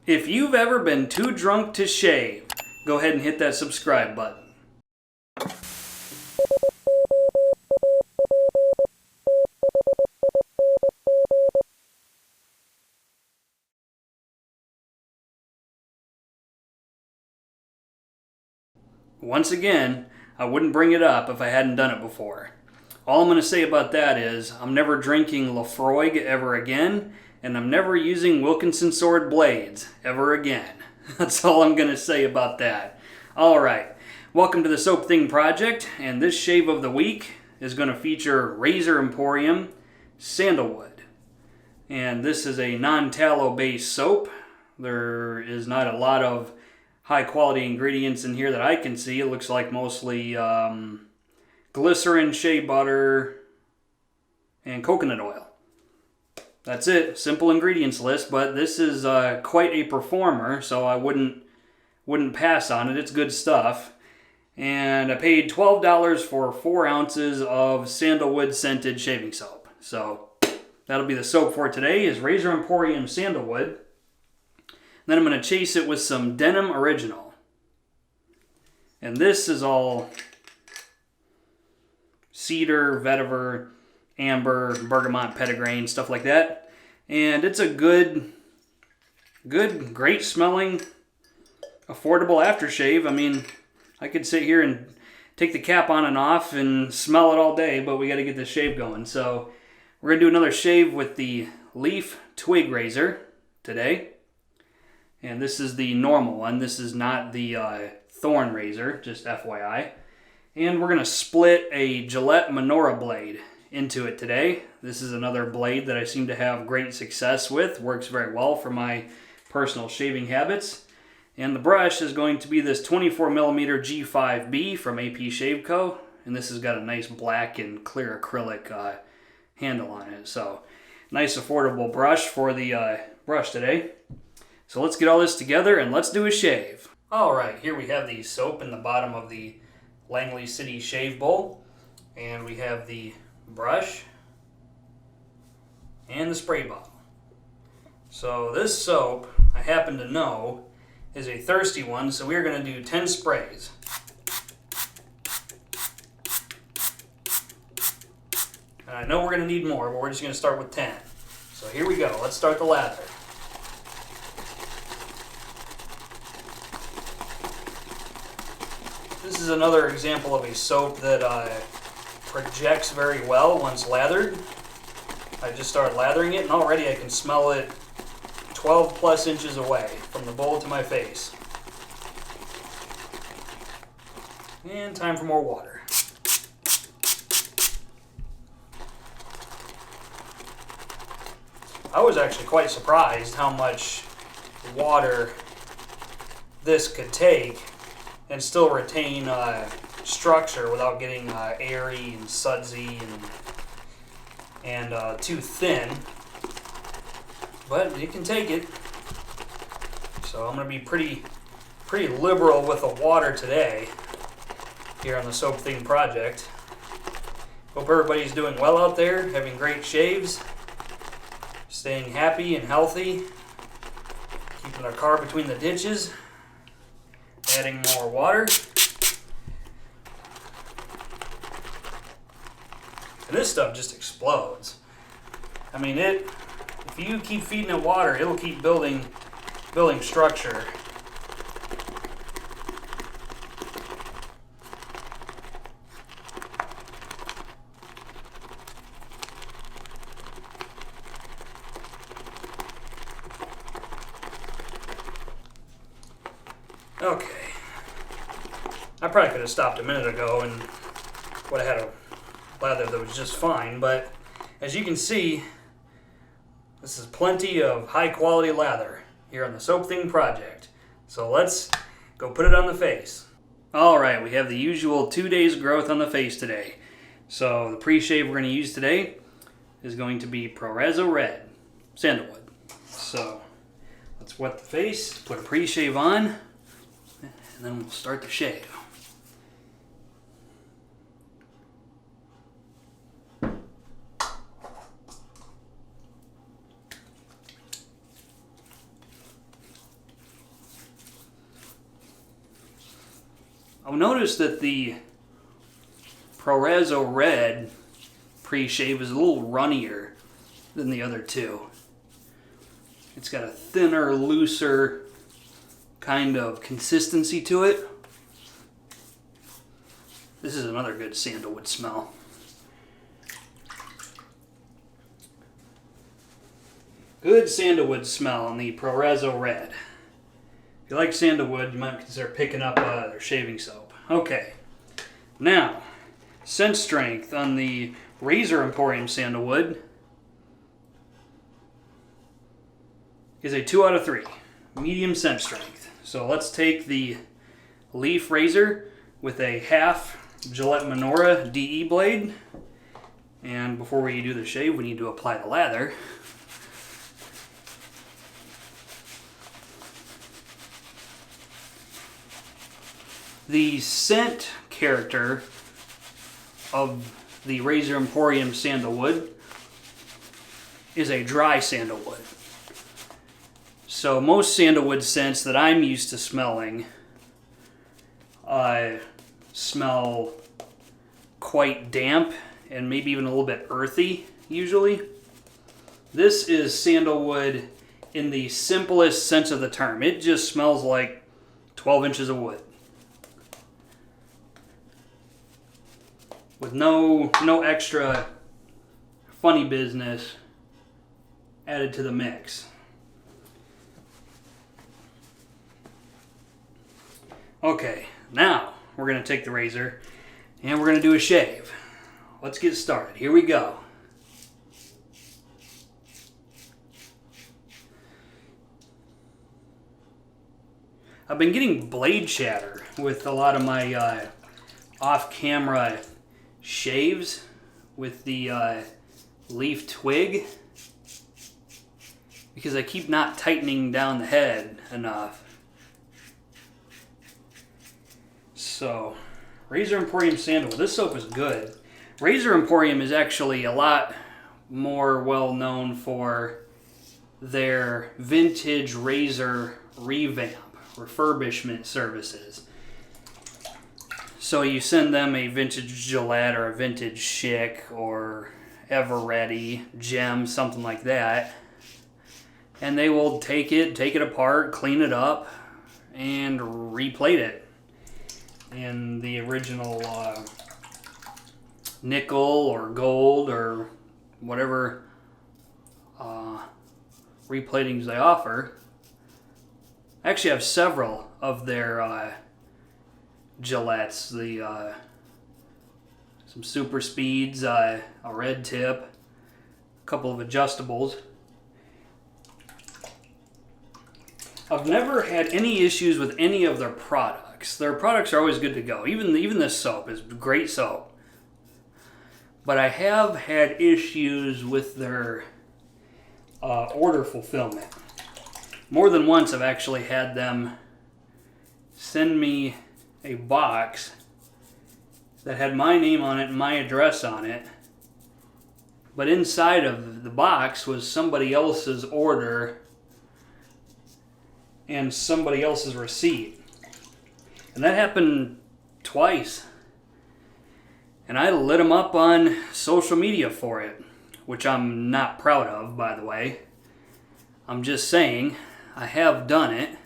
If you've ever been too drunk to shave, go ahead and hit that subscribe button. Once again, I wouldn't bring it up if I hadn't done it before. All I'm going to say about that is I'm never drinking Lafroig ever again, and I'm never using Wilkinson sword blades ever again. That's all I'm going to say about that. Alright, welcome to the Soap Thing Project, and this shave of the week is going to feature Razor Emporium Sandalwood. And this is a non-tallow based soap. There is not a lot of high quality ingredients in here that I can see. It looks like mostly glycerin, shea butter, and coconut oil. That's it. Simple ingredients list, but this is quite a performer, so I wouldn't pass on it. It's good stuff. And I paid $12 for 4 ounces of sandalwood scented shaving soap. So that'll be the soap for today, is Razor Emporium Sandalwood. Then I'm going to chase it with some Denim Original. And this is all cedar, vetiver, amber, bergamot, petitgrain, stuff like that. And it's a good, great smelling, affordable aftershave. I mean, I could sit here and take the cap on and off and smell it all day, but we got to get this shave going. So we're going to do another shave with the Leaf Twig razor today. And this is the normal one. This is not the thorn razor, just FYI. And we're going to split a Gillette Menorah blade into it today. This is another blade that I seem to have great success with. Works very well for my personal shaving habits. And the brush is going to be this 24mm G5B from APShaveCo. And this has got a nice black and clear acrylic handle on it. So, nice affordable brush for the brush today. So let's get all this together and let's do a shave. Alright, here we have the soap in the bottom of the Langley City shave bowl. And we have the brush and the spray bottle. So this soap, I happen to know, is a thirsty one, so we're going to do 10 sprays. And I know we're going to need more, but we're just going to start with 10. So here we go. Let's start the lather. This is another example of a soap that projects very well once lathered. I just started lathering it and already I can smell it 12 plus inches away from the bowl to my face. And time for more water. I was actually quite surprised how much water this could take and still retain structure without getting airy and sudsy and too thin. But it can take it. So I'm going to be pretty liberal with the water today here on the Soap Thing Project. Hope everybody's doing well out there, having great shaves, staying happy and healthy, keeping their car between the ditches. Adding more water. And this stuff just explodes. I mean, if you keep feeding it water, it'll keep building structure. Okay. I probably could have stopped a minute ago and would have had a lather that was just fine, but as you can see, this is plenty of high quality lather here on the Soap Thing Project. So let's go put it on the face. Alright, we have the usual 2 days growth on the face today. So the pre-shave we're going to use today is going to be Pereira Red Sandalwood. So let's wet the face, put a pre-shave on, and then we'll start the shave. I've noticed that the Pereira Red pre-shave is a little runnier than the other two. It's got a thinner, looser kind of consistency to it. This is another good sandalwood smell. Good sandalwood smell on the Pereira Red. If you like sandalwood, you might consider picking up their shaving soap. Okay, now, scent strength on the Razor Emporium Sandalwood is a 2 out of 3. Medium scent strength. So let's take the leaf razor with a half Gillette Menorah DE blade. And before we do the shave, we need to apply the lather. The scent character of the Razor Emporium Sandalwood is a dry sandalwood. So most sandalwood scents that I'm used to smelling smell quite damp and maybe even a little bit earthy usually. This is sandalwood in the simplest sense of the term. It just smells like 12 inches of wood. With no extra funny business added to the mix. Okay, now we're going to take the razor and we're going to do a shave. Let's get started. Here we go. I've been getting blade chatter with a lot of my off-camera shaves with the leaf twig because I keep not tightening down the head enough. So, Razor Emporium Sandalwood. This soap is good. Razor Emporium is actually a lot more well known for their vintage razor revamp, refurbishment services. So you send them a vintage Gillette or a vintage Schick or Ever-Ready, Gem, something like that. And they will take it apart, clean it up, and replate it in the original nickel or gold or whatever replatings they offer. I actually have several of their Gillettes, some super speeds, a red tip, a couple of adjustables. I've never had any issues with any of their products. Their products are always good to go. Even this soap is great soap. But I have had issues with their order fulfillment. More than once I've actually had them send me a box that had my name on it and my address on it, but inside of the box was somebody else's order and somebody else's receipt. And that happened twice. And I lit them up on social media for it, which I'm not proud of, by the way. I'm just saying, I have done it.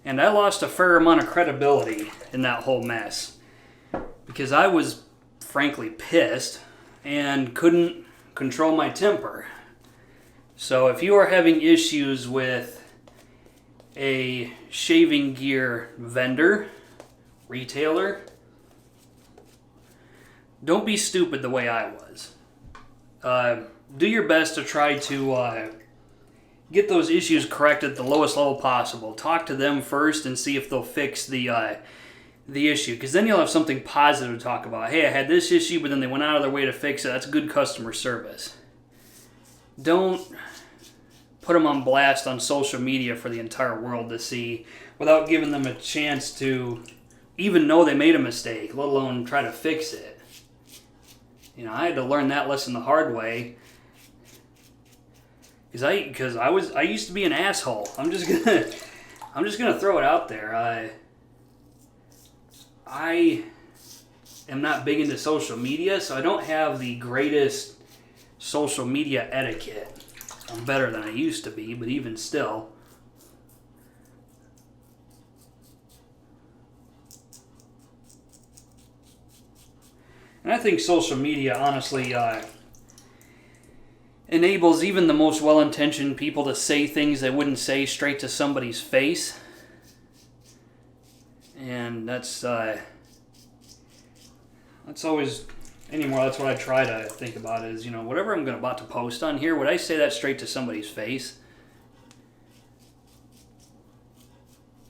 And I lost a fair amount of credibility in that whole mess because I was frankly pissed and couldn't control my temper. So if you are having issues with a shaving gear vendor, retailer, don't be stupid the way I was. Do your best to try to get those issues corrected at the lowest level possible. Talk to them first and see if they'll fix the issue, because then you'll have something positive to talk about. Hey, I had this issue, but then they went out of their way to fix it. That's good customer service. Don't put them on blast on social media for the entire world to see without giving them a chance to even know they made a mistake, let alone try to fix it. You know, I had to learn that lesson the hard way. Because I used to be an asshole. I'm just gonna throw it out there. I am not big into social media, so I don't have the greatest social media etiquette. I'm better than I used to be, but even still. And I think social media, honestly, enables even the most well-intentioned people to say things they wouldn't say straight to somebody's face. And that's always, anymore, that's what I try to think about is, you know, whatever I'm about to post on here, would I say that straight to somebody's face?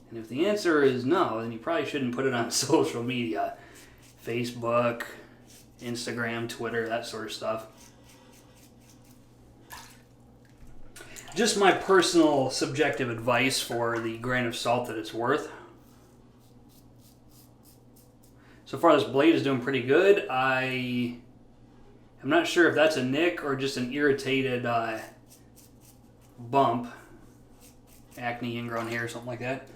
And if the answer is no, then you probably shouldn't put it on social media. Facebook, Instagram, Twitter, that sort of stuff. Just my personal subjective advice for the grain of salt that it's worth. So far this blade is doing pretty good. I'm not sure if that's a nick or just an irritated bump. Acne, ingrown hair, something like that.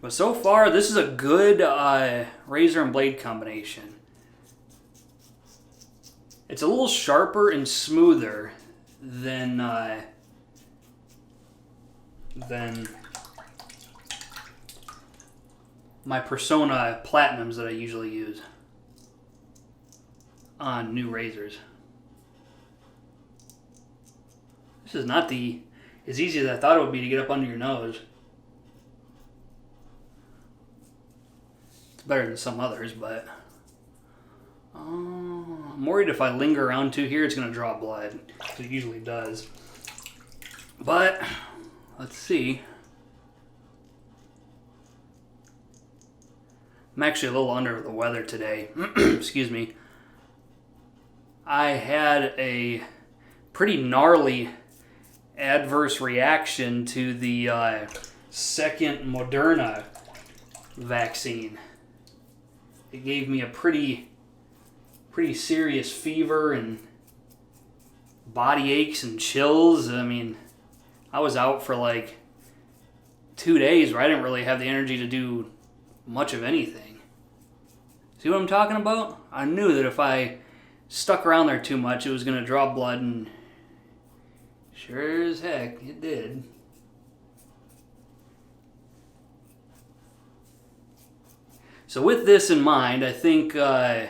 But so far this is a good razor and blade combination. It's a little sharper and smoother than my Persona Platinums that I usually use on new razors. This is not as easy as I thought it would be to get up under your nose. It's better than some others, but I'm worried if I linger around too here, it's going to draw blood. It usually does. But let's see. I'm actually a little under the weather today. Excuse me. I had a pretty gnarly adverse reaction to the second Moderna vaccine. It gave me a pretty serious fever and body aches and chills. I mean, I was out for like 2 days where I didn't really have the energy to do much of anything. See what I'm talking about? I knew that if I stuck around there too much, it was going to draw blood, and sure as heck, it did. So with this in mind, I think that's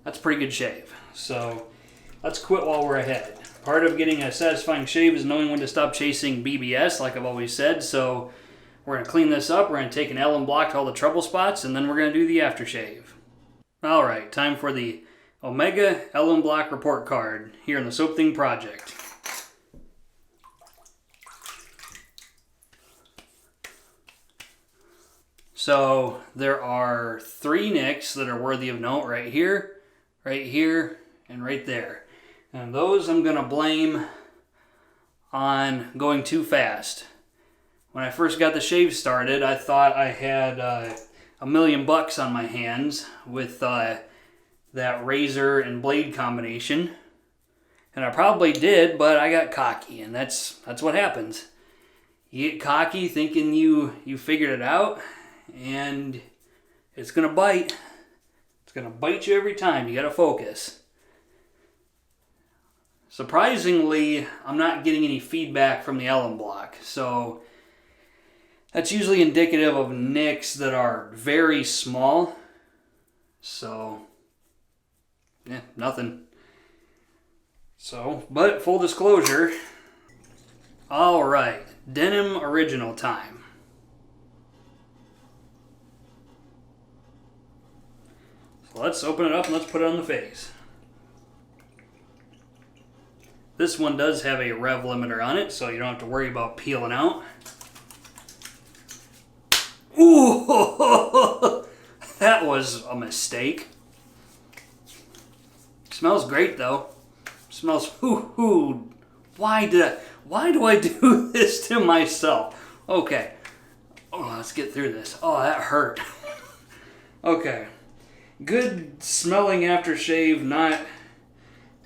a pretty good shave. So let's quit while we're ahead. Part of getting a satisfying shave is knowing when to stop chasing BBS, like I've always said. So we're going to clean this up. We're going to take an alum block to all the trouble spots, and then we're going to do the aftershave. All right, time for the Omega alum block report card here in the Soap Thing project. So there are 3 nicks that are worthy of note right here, and right there. And those I'm going to blame on going too fast. When I first got the shave started, I thought I had $1 million on my hands with that razor and blade combination. And I probably did, but I got cocky, and that's what happens. You get cocky thinking you figured it out, and it's going to bite. It's going to bite you every time. You got to focus. Surprisingly, I'm not getting any feedback from the alum block, so that's usually indicative of nicks that are very small. So, yeah, nothing. So, but full disclosure, all right, Denim original time. So let's open it up and let's put it on the face. This one does have a rev limiter on it, so you don't have to worry about peeling out. Ooh, that was a mistake. Smells great though. Smells Why do I do this to myself? Okay. Oh, let's get through this. Oh, that hurt. Okay. Good smelling aftershave, not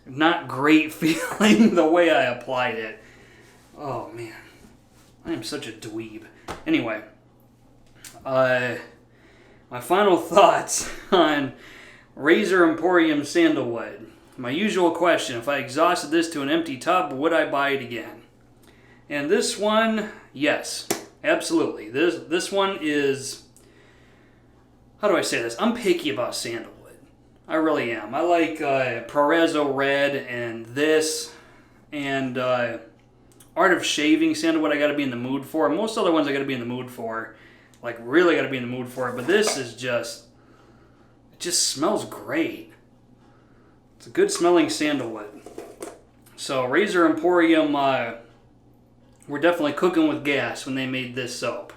not great feeling the way I applied it. Oh man, I am such a dweeb. Anyway, my final thoughts on Razor Emporium Sandalwood. My usual question, if I exhausted this to an empty tub, would I buy it again? And this one, yes, absolutely. This one is, how do I say this? I'm picky about sandalwood. I really am. I like Pereira red and this, and Art of Shaving Sandalwood I got to be in the mood for. Most other ones I got to be in the mood for. Like, really got to be in the mood for it. But this is just, it just smells great. It's a good smelling sandalwood. So Razor Emporium, we're definitely cooking with gas when they made this soap.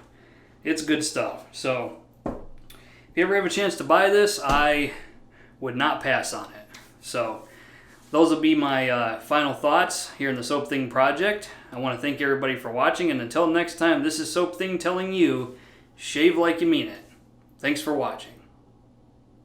It's good stuff. So if you ever have a chance to buy this, I would not pass on it. So those will be my final thoughts here in the Soap Thing project. I want to thank everybody for watching, and until next time, this is Soap Thing telling you, shave like you mean it. Thanks for watching.